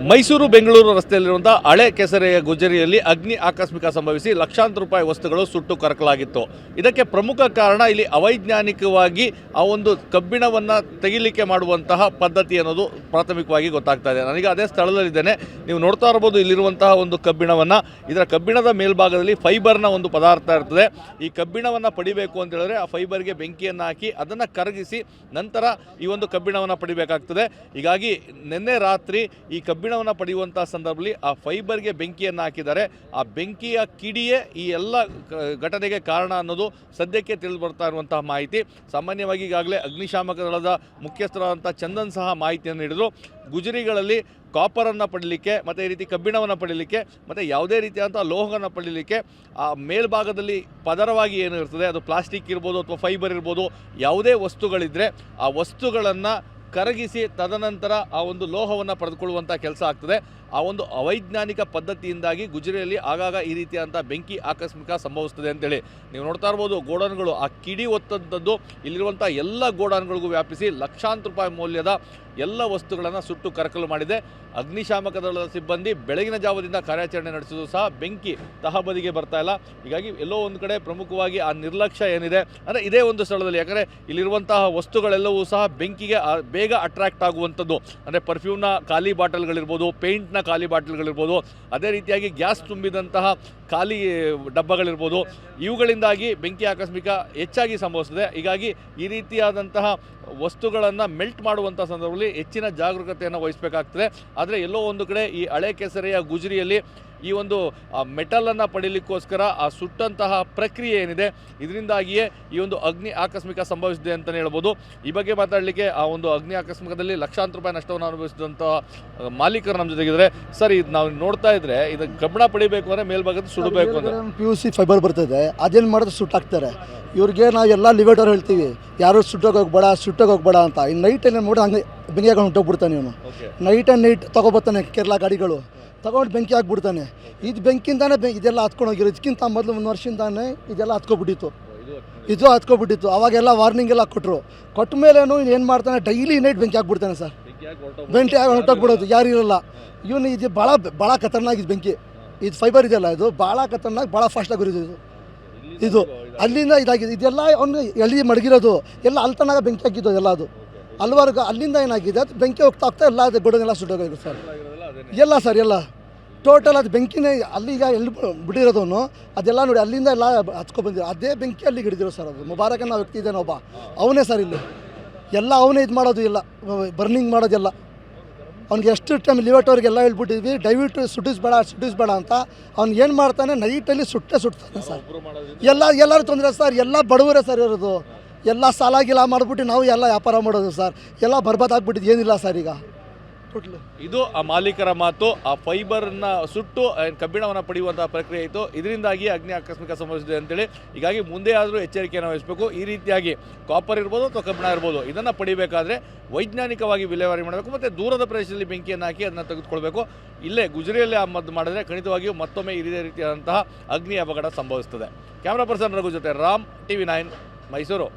ಮೈಸೂರು ಬೆಂಗಳೂರು ರಸ್ತೆಯಲ್ಲಿರುವಂಥ ಹಳೆ ಕೆಸರೆಯ ಗುಜರಿಯಲ್ಲಿ ಅಗ್ನಿ ಆಕಸ್ಮಿಕ ಸಂಭವಿಸಿ ಲಕ್ಷಾಂತರ ರೂಪಾಯಿ ವಸ್ತುಗಳು ಸುಟ್ಟು ಕರಕಲಾಗಿತ್ತು. ಇದಕ್ಕೆ ಪ್ರಮುಖ ಕಾರಣ ಇಲ್ಲಿ ಅವೈಜ್ಞಾನಿಕವಾಗಿ ಆ ಒಂದು ಕಬ್ಬಿಣವನ್ನು ತೆಗಿಲಿಕ್ಕೆ ಮಾಡುವಂತಹ ಪದ್ಧತಿ ಅನ್ನೋದು ಪ್ರಾಥಮಿಕವಾಗಿ ಗೊತ್ತಾಗ್ತಾ ಇದೆ. ನನಗೆ ಅದೇ ಸ್ಥಳದಲ್ಲಿದ್ದೇನೆ. ನೀವು ನೋಡ್ತಾ ಇರ್ಬೋದು ಇಲ್ಲಿರುವಂತಹ ಒಂದು ಕಬ್ಬಿಣವನ್ನು. ಇದರ ಕಬ್ಬಿಣದ ಮೇಲ್ಭಾಗದಲ್ಲಿ ಫೈಬರ್ನ ಒಂದು ಪದಾರ್ಥ ಇರ್ತದೆ. ಈ ಕಬ್ಬಿಣವನ್ನು ಪಡಿಬೇಕು ಅಂತ ಹೇಳಿದ್ರೆ ಆ ಫೈಬರ್ಗೆ ಬೆಂಕಿಯನ್ನು ಹಾಕಿ ಅದನ್ನು ಕರಗಿಸಿ ನಂತರ ಈ ಒಂದು ಕಬ್ಬಿಣವನ್ನು ಪಡಿಬೇಕಾಗ್ತದೆ. ಹೀಗಾಗಿ ನಿನ್ನೆ ರಾತ್ರಿ ಈ ಕಬ್ಬಿಣವನ್ನು ಪಡೆಯುವಂಥ ಸಂದರ್ಭದಲ್ಲಿ ಆ ಫೈಬರ್ಗೆ ಬೆಂಕಿಯನ್ನು ಹಾಕಿದ್ದಾರೆ. ಆ ಬೆಂಕಿಯ ಕಿಡಿಯೇ ಈ ಎಲ್ಲ ಘಟನೆಗೆ ಕಾರಣ ಅನ್ನೋದು ಸದ್ಯಕ್ಕೆ ತಿಳಿದು ಬರ್ತಾ ಇರುವಂತಹ ಮಾಹಿತಿ. ಸಾಮಾನ್ಯವಾಗಿ ಈಗಾಗಲೇ ಅಗ್ನಿಶಾಮಕ ದಳದ ಮುಖ್ಯಸ್ಥರಾದಂಥ ಚಂದನ್ ಸಹ ಮಾಹಿತಿಯನ್ನು ನೀಡಿದರು. ಗುಜರಿಗಳಲ್ಲಿ ಕಾಪರನ್ನು ಪಡೀಲಿಕ್ಕೆ ಮತ್ತು ಈ ರೀತಿ ಕಬ್ಬಿಣವನ್ನು ಪಡೀಲಿಕ್ಕೆ ಮತ್ತು ಯಾವುದೇ ರೀತಿಯಾದಂಥ ಲೋಹವನ್ನು ಪಡೀಲಿಕ್ಕೆ ಆ ಮೇಲ್ಭಾಗದಲ್ಲಿ ಪದರವಾಗಿ ಏನು ಇರ್ತದೆ, ಅದು ಪ್ಲಾಸ್ಟಿಕ್ ಇರ್ಬೋದು ಅಥವಾ ಫೈಬರ್ ಇರ್ಬೋದು, ಯಾವುದೇ ವಸ್ತುಗಳಿದ್ದರೆ ಆ ವಸ್ತುಗಳನ್ನು ಕರಗಿಸಿ ತದನಂತರ ಆ ಒಂದು ಲೋಹವನ್ನು ಪಡೆದುಕೊಳ್ಳುವಂಥ ಕೆಲಸ ಆಗ್ತದೆ. ಆ ಒಂದು ಅವೈಜ್ಞಾನಿಕ ಪದ್ಧತಿಯಿಂದಾಗಿ ಗುಜರಿಯಲ್ಲಿ ಆಗಾಗ ಈ ರೀತಿಯಾದಂಥ ಬೆಂಕಿ ಆಕಸ್ಮಿಕ ಸಂಭವಿಸ್ತದೆ ಅಂತೇಳಿ ನೀವು ನೋಡ್ತಾ ಇರ್ಬೋದು. ಗೋಡನ್ಗಳು ಆ ಕಿಡಿ ಒತ್ತಂಥದ್ದು ಇಲ್ಲಿರುವಂಥ ಎಲ್ಲ ಗೋಡನ್ಗಳಿಗೂ ವ್ಯಾಪಿಸಿ ಲಕ್ಷಾಂತರ ರೂಪಾಯಿ ಮೌಲ್ಯದ ಎಲ್ಲ ವಸ್ತುಗಳನ್ನು ಸುಟ್ಟು ಕರಕಲು ಮಾಡಿದೆ. ಅಗ್ನಿಶಾಮಕ ದಳದ ಸಿಬ್ಬಂದಿ ಬೆಳಗಿನ ಜಾವದಿಂದ ಕಾರ್ಯಾಚರಣೆ ನಡೆಸಿದ್ರು ಸಹ ಬೆಂಕಿ ತಹಬದಿಗೆ ಬರ್ತಾ ಇಲ್ಲ. ಹೀಗಾಗಿ ಎಲ್ಲೋ ಒಂದು ಕಡೆ ಪ್ರಮುಖವಾಗಿ ಆ ನಿರ್ಲಕ್ಷ್ಯ ಏನಿದೆ ಅಂದರೆ ಇದೇ ಒಂದು ಸ್ಥಳದಲ್ಲಿ, ಯಾಕಂದರೆ ಇಲ್ಲಿರುವಂತಹ ವಸ್ತುಗಳೆಲ್ಲವೂ ಸಹ ಬೆಂಕಿಗೆ ಬೇಗ ಅಟ್ರಾಕ್ಟ್ ಆಗುವಂಥದ್ದು. ಅಂದರೆ ಪರ್ಫ್ಯೂಮ್ನ ಖಾಲಿ ಬಾಟಲ್ಗಳಿರ್ಬೋದು, ಪೇಂಟ್ನ ಖಾಲಿ ಬಾಟಲ್ಗಳಿರ್ಬೋದು, ಅದೇ ರೀತಿಯಾಗಿ ಗ್ಯಾಸ್ ತುಂಬಿದಂತಹ ಖಾಲಿ ಡಬ್ಬಗಳಿರ್ಬೋದು, ಇವುಗಳಿಂದಾಗಿ ಬೆಂಕಿ ಆಕಸ್ಮಿಕ ಹೆಚ್ಚಾಗಿ ಸಂಭವಿಸ್ತದೆ. ಹೀಗಾಗಿ ಈ ರೀತಿಯಾದಂತಹ ವಸ್ತುಗಳನ್ನು ಮೆಲ್ಟ್ ಮಾಡುವಂಥ ಸಂದರ್ಭದಲ್ಲಿ ಹೆಚ್ಚಿನ ಜಾಗರೂಕತೆಯನ್ನು ವಹಿಸಬೇಕಾಗ್ತದೆ. ಆದರೆ ಎಲ್ಲೋ ಒಂದು ಕಡೆ ಈ ಹಳೆ ಕೆಸರೆಯ ಗುಜರಿಯಲ್ಲಿ ಈ ಒಂದು ಮೆಟಲನ್ನು ಪಡೀಲಿಕ್ಕೋಸ್ಕರ ಆ ಸುಟ್ಟಂತಹ ಪ್ರಕ್ರಿಯೆ ಏನಿದೆ ಇದರಿಂದಾಗಿಯೇ ಈ ಒಂದು ಅಗ್ನಿ ಆಕಸ್ಮಿಕ ಸಂಭವಿಸಿದೆ ಅಂತಲೇ ಹೇಳ್ಬೋದು. ಈ ಬಗ್ಗೆ ಮಾತಾಡಲಿಕ್ಕೆ ಆ ಒಂದು ಅಗ್ನಿ ಆಕಸ್ಮಿಕದಲ್ಲಿ ಲಕ್ಷಾಂತರ ರೂಪಾಯಿ ನಷ್ಟವನ್ನು ಅನುಭವಿಸಿದಂತಹ ಮಾಲೀಕರು ನಮ್ಮ ಜೊತೆಗಿದ್ದಾರೆ. ಸರ್, ಇದು ನಾವು ನೋಡ್ತಾ ಇದ್ರೆ ಇದು ಕಬ್ಬಿಣ ಪಡಿಬೇಕು ಅಂದರೆ ಮೇಲ್ಭಾಗದ ಸುಡಬೇಕು ಅಂದರೆ PVC ಫೈಬರ್ ಬರ್ತದೆ, ಅದೇನು ಮಾಡಿದ್ರೆ ಸುಟ್ಟಾಕ್ತಾರೆ. ಇವ್ರಿಗೆ ನಾವು ಎಲ್ಲ ಲಿವೇಟರ್ ಹೇಳ್ತೀವಿ, ಯಾರು ಸುಟ್ಟೋಗಿ ಹೋಗ್ಬೇಡ ಅಂತ. ಈ ನೈಟಲ್ಲಿ ನೋಡಿ ಹಂಗೆ ಬೆಂಕಿ ಹಾಕೊಂಡು ಹೊಂಟೋಗ್ಬಿಡ್ತಾನೆ ಇವನು. ನೈಟ್ ತೊಗೊಬರ್ತಾನೆ ಕೇರಳ ಗಾಡಿಗಳು ತಗೊಂಡು ಬೆಂಕಿ ಹಾಕ್ಬಿಡ್ತಾನೆ. ಇದು ಬೆಂಕಿಂದಾನೆ ಇದೆಲ್ಲ ಹತ್ಕೊಂಡೋಗಿರೋ. ಇದಕ್ಕಿಂತ ಮೊದಲು 1 ವರ್ಷದಿಂದಾನೆ ಇದೆಲ್ಲ ಹತ್ಕೊಬಿಟ್ಟಿತ್ತು. ಅವಾಗೆಲ್ಲ ವಾರ್ನಿಂಗ್ ಎಲ್ಲ ಕೊಟ್ಟ ಮೇಲೇನು ಏನು ಮಾಡ್ತಾನೆ, ಡೈಲಿ ನೈಟ್ ಬೆಂಕಿ ಹಾಕ್ಬಿಡ್ತಾನೆ ಸರ್. ಬೆಂಕಿ ಹಾಕಿ ಹೊಂಟೋಗ್ಬಿಡೋದು, ಯಾರು ಇರೋಲ್ಲ. ಇವನು ಇದು ಭಾಳ ಖತರ್ನಾಕ್ ಇದು ಬೆಂಕಿ. ಇದು ಫೈಬರ್ ಇದೆಯಲ್ಲ, ಇದು ಭಾಳ ಖತರ್ನಾಕ್, ಭಾಳ ಫಾಸ್ಟಾಗಿ ಉರಿಯೋದು ಇದು. ಅಲ್ಲಿಂದ ಇದಾಗಿದೆ. ಇದೆಲ್ಲ ಅವನು ಎಲ್ಲಿ ಮಡಗಿರೋದು ಎಲ್ಲ ಅಲ್ತನಾಗ ಬೆಂಕಿ ಹಾಕಿದ್ದು ಎಲ್ಲ. ಅದು ಅಲ್ವರ್ಗ ಅಲ್ಲಿಂದ ಏನಾಗಿದೆ, ಅದು ಬೆಂಕಿ ಹೋಗ್ತಾ ಎಲ್ಲ ಅದು ಗೋಡನೆಲ್ಲ ಸುಟ್ಟೋಗಿದೆ ಸರ್. ಎಲ್ಲ ಸರ್, ಎಲ್ಲ ಟೋಟಲ್ ಅದು ಬೆಂಕಿನೇ ಅಲ್ಲಿಗ ಎಲ್ಲಿ ಬಿಟ್ಟಿರೋದವನು ಅದೆಲ್ಲ ನೋಡಿ ಅಲ್ಲಿಂದ ಎಲ್ಲ ಹಚ್ಕೊಬಂದಿರೋ ಅದೇ ಬೆಂಕಿ ಅಲ್ಲಿಗೆ ಹಿಡಿದಿರೋ ಸರ್. ಅದು ಮುಬಾರಕ್ ಅನ್ನೋ ವ್ಯಕ್ತಿ ಇದ್ದಾನೆ ಒಬ್ಬ, ಅವನೇ ಸರ್ ಇಲ್ಲಿ ಎಲ್ಲ ಅವನೇ ಇದು ಮಾಡೋದು, ಎಲ್ಲ ಬರ್ನಿಂಗ್ ಮಾಡೋದೆಲ್ಲ. ಅವ್ನಿಗೆ ಎಷ್ಟು ಟೈಮ್ ಲಿವೇಟರ್ಗೆಲ್ಲ ಹೇಳ್ಬಿಟ್ಟಿದ್ವಿ, ದಯವಿಟ್ಟು ಸುಟ್ಟಿಸ್ಬೇಡ ಅಂತ. ಅವ್ನು ಏನು ಮಾಡ್ತಾನೆ, ನೈಟಲ್ಲಿ ಸುಡ್ತಾನೆ ಸರ್. ಎಲ್ಲರೂ ತೊಂದರೆ ಸರ್, ಎಲ್ಲ ಬಡವರೇ ಸರ್ ಇರೋದು. ಎಲ್ಲ ಸಾಲಾಗಿಲ್ಲ ಮಾಡಿಬಿಟ್ಟು ನಾವು ಎಲ್ಲ ವ್ಯಾಪಾರ ಮಾಡೋದು ಸರ್. ಎಲ್ಲ ಬರ್ಬಾದಾಗ್ಬಿಟ್ಟಿದ್ದು, ಏನಿಲ್ಲ ಸರ್ ಈಗ. ಇದು ಆ ಮಾಲೀಕರ ಮಾತು. ಆ ಫೈಬರ್ನ ಸುಟ್ಟು ಕಬ್ಬಿಣವನ್ನು ಪಡೆಯುವಂತಹ ಪ್ರಕ್ರಿಯೆ ಇತ್ತು. ಇದರಿಂದಾಗಿ ಅಗ್ನಿ ಆಕಸ್ಮಿಕ ಸಂಭವಿಸಿದೆ ಅಂತೇಳಿ. ಹೀಗಾಗಿ ಮುಂದೆ ಆದರೂ ಎಚ್ಚರಿಕೆಯನ್ನು ವಹಿಸಬೇಕು. ಈ ರೀತಿಯಾಗಿ ಕಾಪರ್ ಇರ್ಬೋದು ಅಥವಾ ಕಬ್ಬಿಣ ಇರ್ಬೋದು, ಇದನ್ನು ಪಡಿಬೇಕಾದ್ರೆ ವೈಜ್ಞಾನಿಕವಾಗಿ ವಿಲೇವಾರಿ ಮಾಡಬೇಕು ಮತ್ತು ದೂರದ ಪ್ರದೇಶದಲ್ಲಿ ಬೆಂಕಿಯನ್ನು ಹಾಕಿ ಅದನ್ನು ತೆಗೆದುಕೊಳ್ಬೇಕು. ಇಲ್ಲೇ ಗುಜರಿಯಲ್ಲಿ ಆ ಮದ್ದು ಮಾಡಿದ್ರೆ ಖಂಡಿತವಾಗಿಯೂ ಮತ್ತೊಮ್ಮೆ ಇದೇ ರೀತಿಯಾದಂತಹ ಅಗ್ನಿ ಅಪಘಾತ ಸಂಭವಿಸುತ್ತದೆ. ಕ್ಯಾಮ್ರಾ ಪರ್ಸನ್ ರಘು ಜೊತೆ ರಾಮ್, TV9 ಮೈಸೂರು.